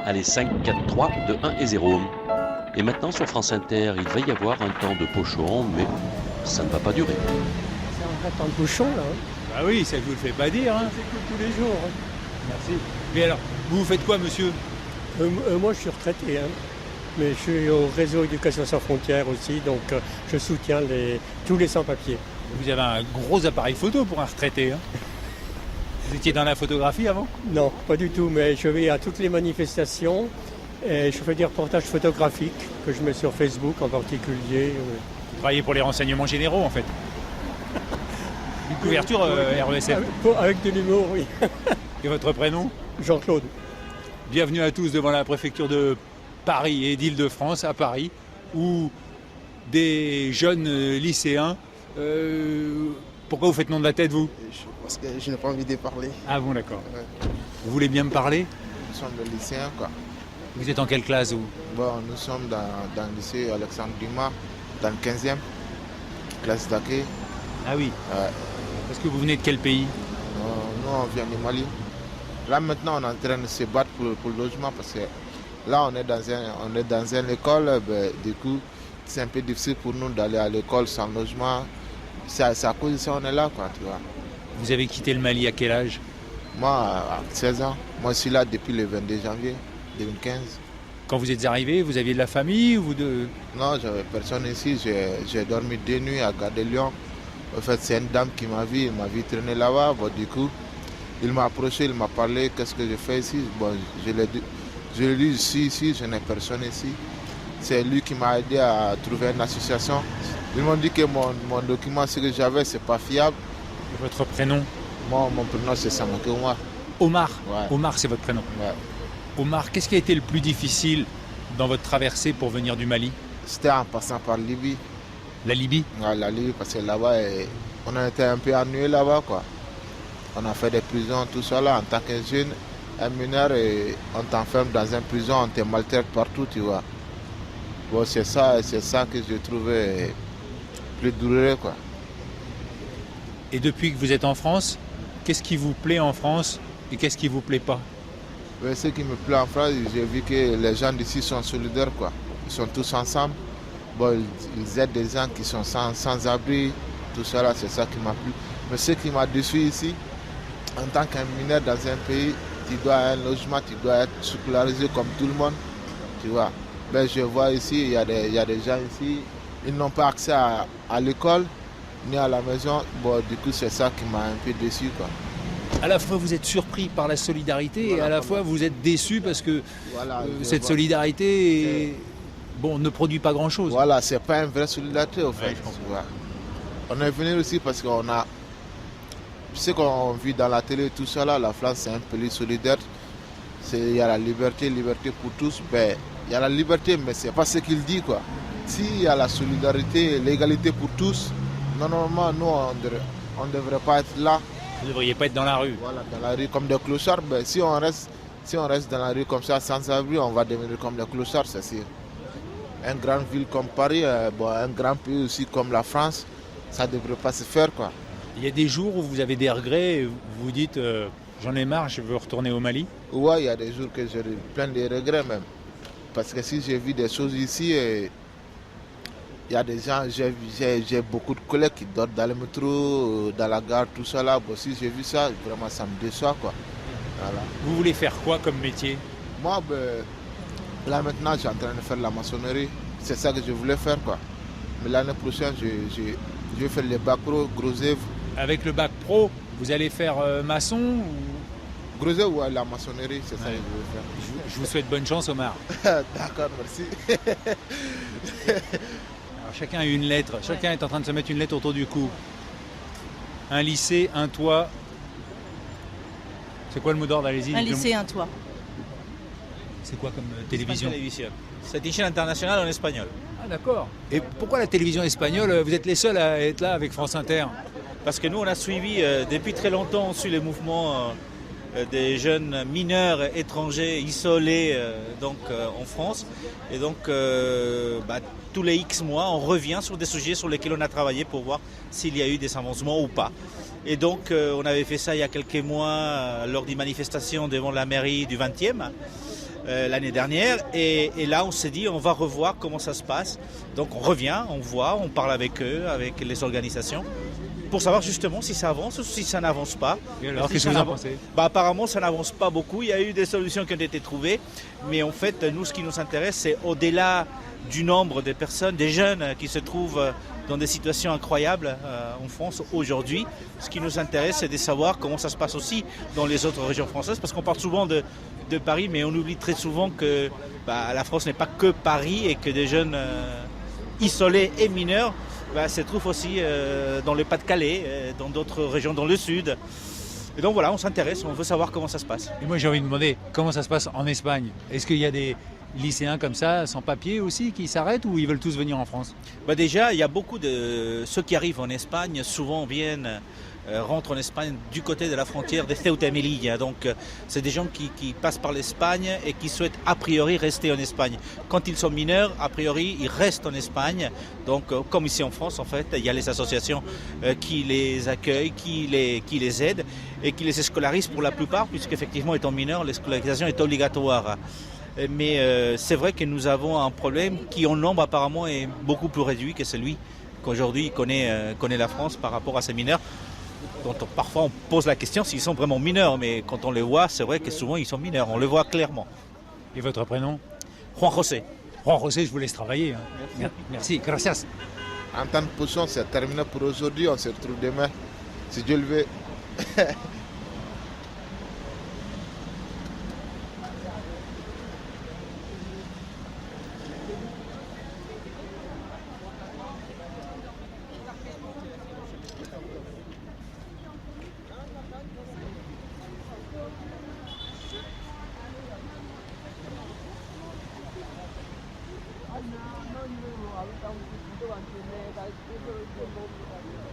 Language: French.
Allez, 5, 4, 3, 2, 1 et 0. Et maintenant sur France Inter, il va y avoir un temps de pochon, mais ça ne va pas durer. C'est un vrai temps de bouchon là. Bah oui, ça ne vous le fait pas dire. Hein. C'est que tous les jours. Merci. Mais alors, vous faites quoi, monsieur? Moi je suis retraité, hein. Mais je suis au réseau Éducation sans frontières aussi, donc je soutiens tous les sans-papiers. Vous avez un gros appareil photo pour un retraité. Hein. Vous étiez dans la photographie avant? Non, pas du tout, mais je vais à toutes les manifestations et je fais des reportages photographiques que je mets sur Facebook en particulier. Vous travaillez pour les renseignements généraux en fait. Une couverture RESF. Avec de l'humour, oui. Et votre prénom? Jean-Claude. Bienvenue à tous devant la préfecture de Paris et d'Île-de-France, à Paris, où des jeunes lycéens... pourquoi vous faites nom de la tête, vous? Parce que je n'ai pas envie de parler. Ah bon, d'accord. Ouais. Vous voulez bien me parler? Nous sommes des lycéens, quoi. Vous êtes en quelle classe, vous? Bon, nous sommes dans le lycée Alexandre Dumas, dans le 15e, classe d'accueil. Ah oui. Ouais. Parce que vous venez de quel pays? Nous, on vient du Mali. Là, maintenant, on est en train de se battre pour le logement parce que là, on est dans une école. Ben, du coup, c'est un peu difficile pour nous d'aller à l'école sans logement. C'est à cause de ça qu'on est là, quoi, tu vois. Vous avez quitté le Mali à quel âge? Moi, à 16 ans. Moi, je suis là depuis le 22 janvier 2015. Quand vous êtes arrivé, vous aviez de la famille ou de... Non, j'avais personne ici. J'ai dormi 2 nuits à Gare de Lyon. En fait, c'est une dame qui m'a vu. Il m'a vu traîner là-bas. Bon, du coup, il m'a approché, il m'a parlé. Qu'est-ce que je fais ici? Bon, je lui ai dit, ici, je n'ai personne ici. C'est lui qui m'a aidé à trouver une association. Ils m'ont dit que mon document, ce que j'avais, c'est pas fiable. Et votre prénom? Moi, mon prénom, c'est Samake Omar. Omar. Ouais. Omar, c'est votre prénom. Ouais. Omar, qu'est-ce qui a été le plus difficile dans votre traversée pour venir du Mali? C'était en passant par Libye. La Libye? Ouais, la Libye, parce que là-bas, on a été un peu ennuyés là-bas, quoi. On a fait des prisons, tout ça là, en tant que jeune, un mineur, et on t'enferme dans une prison, on te maltraite partout, tu vois. Bon, c'est ça que j'ai trouvé plus douloureux, quoi. Et depuis que vous êtes en France, qu'est-ce qui vous plaît en France et qu'est-ce qui vous plaît pas? Mais ce qui me plaît en France, j'ai vu que les gens d'ici sont solidaires, quoi. Ils sont tous ensemble. Bon, ils aident des gens qui sont sans abri, tout ça là, c'est ça qui m'a plu. Mais ce qui m'a déçu ici, en tant qu'un mineur dans un pays, tu dois avoir un logement, tu dois être scolarisé comme tout le monde, tu vois. Ben, je vois ici, il y a des gens ici, ils n'ont pas accès à l'école ni à la maison. Bon, du coup, c'est ça qui m'a un peu déçu, quoi. À la fois vous êtes surpris par la solidarité Voilà, et à la fois vous êtes déçu parce que Voilà, cette solidarité ne produit pas grand-chose. Voilà, c'est pas une vraie solidarité, au fait. Ouais, je comprends. Tu vois. On est venu aussi parce qu'on a... Ce qu'on vit dans la télé, tout ça là, la France, c'est un pays solidaire. Il y a la liberté pour tous. Ben, il y a la liberté, mais c'est pas ce qu'il dit, quoi. S'il y a la solidarité, l'égalité pour tous, normalement, nous, on ne devrait pas être là. Vous ne devriez pas être dans la rue. Voilà, dans la rue comme des clochards. Ben, si on reste dans la rue comme ça, sans abri, on va devenir comme des clochards, c'est sûr. Une grande ville comme Paris, un grand pays aussi comme la France, ça ne devrait pas se faire, quoi. Il y a des jours où vous avez des regrets et vous vous dites j'en ai marre, je veux retourner au Mali. Ouais, il y a des jours que j'ai plein de regrets même. Parce que si j'ai vu des choses ici, il y a des gens, j'ai beaucoup de collègues qui dorment dans le métro, dans la gare, tout ça là. Bon, si j'ai vu ça, vraiment ça me déçoit, quoi. Voilà. Vous voulez faire quoi comme métier? Moi, ben, là maintenant, je suis en train de faire la maçonnerie. C'est ça que je voulais faire, quoi. Mais l'année prochaine, je vais faire le bac pro, gros œuvre. Avec le bac pro, vous allez faire maçon ou... Gros œuvre, ouais, la maçonnerie, c'est ça que je veux faire. Je vous souhaite bonne chance, Omar. D'accord, merci. Alors, chacun a une lettre, chacun est en train de se mettre une lettre autour du cou. Un lycée, un toit. C'est quoi le mot d'ordre? Allez-y. Un lycée, un toit. C'est quoi comme télévision? C'est une chaîne internationale en espagnol. Ah d'accord. Et pourquoi la télévision espagnole? Vous êtes les seuls à être là avec France Inter? Parce que nous, on a suivi, depuis très longtemps, on suit les mouvements des jeunes mineurs étrangers isolés en France. Et donc, tous les X mois, on revient sur des sujets sur lesquels on a travaillé pour voir s'il y a eu des avancements ou pas. Et donc, on avait fait ça il y a quelques mois lors d'une manifestation devant la mairie du 20e. l'année dernière. Et là, on s'est dit, on va revoir comment ça se passe. Donc on revient, on voit, on parle avec eux, avec les organisations, pour savoir justement si ça avance ou si ça n'avance pas. Et alors, Si qu'est-ce que ça vous en n'avance- pensez? Apparemment, ça n'avance pas beaucoup. Il y a eu des solutions qui ont été trouvées. Mais en fait, nous, ce qui nous intéresse, c'est au-delà du nombre de personnes, des jeunes qui se trouvent dans des situations incroyables en France aujourd'hui. Ce qui nous intéresse, c'est de savoir comment ça se passe aussi dans les autres régions françaises, parce qu'on parle souvent de Paris, mais on oublie très souvent que la France n'est pas que Paris et que des jeunes isolés et mineurs se trouvent aussi dans le Pas-de-Calais, dans d'autres régions, dans le sud. Et donc voilà, on s'intéresse, on veut savoir comment ça se passe. Et moi j'ai envie de demander comment ça se passe en Espagne. Est-ce qu'il y a des lycéens comme ça, sans papier aussi, qui s'arrêtent ou ils veulent tous venir en France? Déjà, il y a beaucoup de ceux qui arrivent en Espagne, souvent rentrent en Espagne du côté de la frontière de Ceuta et Melilla. Donc c'est des gens qui passent par l'Espagne et qui souhaitent a priori rester en Espagne. Quand ils sont mineurs, a priori, ils restent en Espagne. Donc comme ici en France, en fait, il y a les associations qui les accueillent, qui les aident et qui les scolarisent pour la plupart, puisqu'effectivement, étant mineurs, l'escolarisation est obligatoire. Mais c'est vrai que nous avons un problème qui en nombre apparemment est beaucoup plus réduit que celui qu'aujourd'hui connaît la France par rapport à ces mineurs, dont parfois on pose la question s'ils sont vraiment mineurs, mais quand on les voit, c'est vrai que souvent ils sont mineurs, on le voit clairement. Et votre prénom? Juan José. Juan José, je vous laisse travailler. Hein. Merci, gracias. En tant que position, c'est terminé pour aujourd'hui. On se retrouve demain, si Dieu le veut. No, no, no,